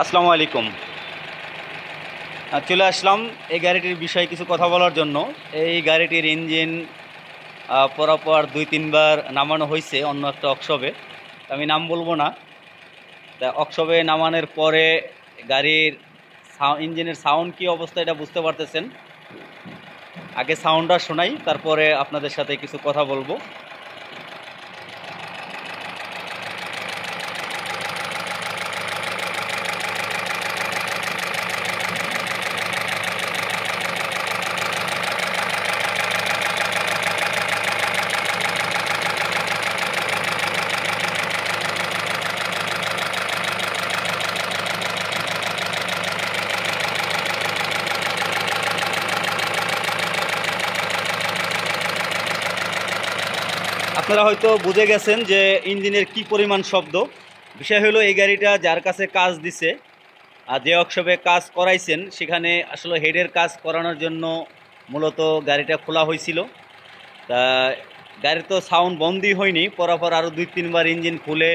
আসসালামু আলাইকুম। চলে আসলাম এই গাড়িটির বিষয়ে কিছু কথা বলার জন্য। এই গাড়িটির ইঞ্জিন পরপর 2-3 বার নামানো হয়েছে অন্য একটা ওয়ার্কশপে। আমি নাম বলবো না। তা ওয়ার্কশপে নামানোর পরে গাড়ির ইঞ্জিনের সাউন্ড কী অবস্থা এটা বুঝতে পারতেছেন। আগে সাউন্ডটা শোনাই, তারপরে আপনাদের সাথে কিছু কথা বলবো। আপনারা হয়তো বুঝে গেছেন যে ইঞ্জিনের কি পরিমাণ শব্দ। বিষয় হলো এই গাড়িটা যার কাছে কাজ দিছে আর যে ওয়ার্কশপে কাজ করাইছেন সেখানে আসলে হেডের কাজ করানোর জন্য মূলত গাড়িটা খোলা হয়েছিল। তা গাড়ির তো সাউন্ড বন্ধই হয়নি, পরপর আরও 2-3 বার ইঞ্জিন খুলে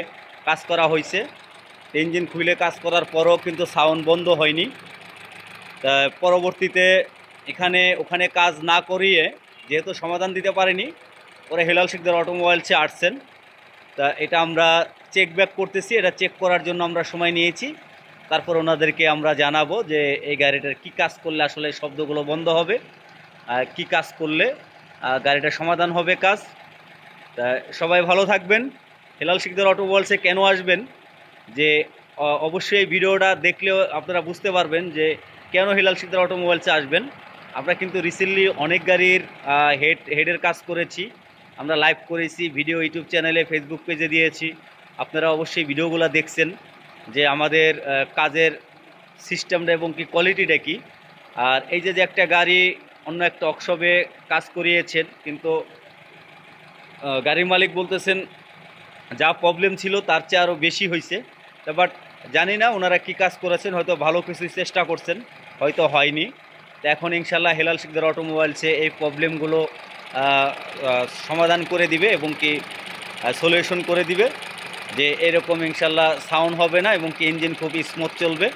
কাজ করা হয়েছে। ইঞ্জিন খুলে কাজ করার পরও কিন্তু সাউন্ড বন্ধ হয়নি। তা পরবর্তীতে ওখানে কাজ না করিয়ে যেহেতু সমাধান দিতে পারেনি, পরে হেলাল শিকদার অটোমোবাইলসে আসছেন। তা এটা আমরা চেক ব্যাক করতেছি, এটা চেক করার জন্য আমরা সময় নিয়েছি। তারপর ওনাদেরকে আমরা জানাবো যে এই গাড়িটার কী কাজ করলে আসলে শব্দগুলো বন্ধ হবে, আর কী কাজ করলে গাড়িটার সমাধান হবে কাজ। তা সবাই ভালো থাকবেন। হেলাল শিকদার অটোমোবাইলসে কেন আসবেন, যে অবশ্যই এই ভিডিওটা দেখলেও আপনারা বুঝতে পারবেন যে কেন হেলাল শিকদার অটোমোবাইলসে আসবেন। আমরা কিন্তু রিসেন্টলি অনেক গাড়ির হেডের কাজ করেছি, আমরা লাইভ করেছি, ভিডিও ইউটিউব চ্যানেলে ফেসবুক পেজে দিয়েছি। আপনারা অবশ্যই ভিডিওগুলো দেখছেন যে আমাদের কাজের সিস্টেমটা এবং কি কোয়ালিটিটা কী। আর এই যে একটা গাড়ি অন্য একটা ওয়ার্কশপে কাজ করিয়েছেন, কিন্তু গাড়ির মালিক বলতেছেন যা প্রবলেম ছিল তার চেয়ে আরও বেশি হয়েছে। বাট জানি না ওনারা কী কাজ করেছেন, হয়তো ভালো কিছু চেষ্টা করছেন, হয়তো হয়নি। তো এখন ইনশাল্লাহ হেলাল শিকদার অটোমোবাইলসে এই প্রবলেমগুলো সমাধান করে দিবে এবং কি সলিউশন করে দিবে, যে এরকম ইনশাল্লাহ সাউন্ড হবে না এবং কি ইঞ্জিন খুব স্মুথ চলবে।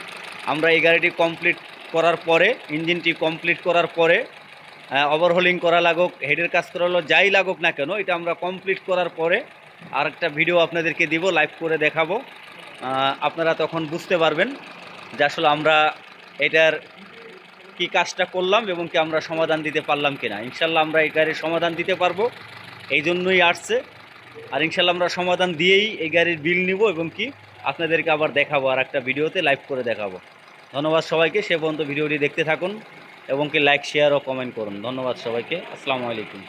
আমরা এই গাড়িটি কমপ্লিট করার পরে, ইঞ্জিনটি কমপ্লিট করার পরে ওভারহোলিং করা লাগুক, হেডের কাজ করা হলো, যাই লাগুক না কেন, এটা আমরা কমপ্লিট করার পরে আর একটা ভিডিও আপনাদেরকে দিব, লাইভ করে দেখাবো। আপনারা তখন বুঝতে পারবেন যে আসলে আমরা এটার কি কাজটা করলাম এবং কি আমরা সমাধান দিতে পারলাম কিনা। ইনশাল্লাহ আমরা এই গাড়ির সমাধান দিতে পারবো, এই জন্যই আসছে। আর ইনশাল্লাহ আমরা সমাধান দিয়েই এই গাড়ির বিল নিব এবং কি আপনাদেরকে আবার দেখাবো, আর একটা ভিডিওতে লাইভ করে দেখাবো। ধন্যবাদ সবাইকে, সে পর্যন্ত ভিডিওটি দেখতে থাকুন এবং কি লাইক, শেয়ার ও কমেন্ট করুন। ধন্যবাদ সবাইকে, আসসালামু আলাইকুম।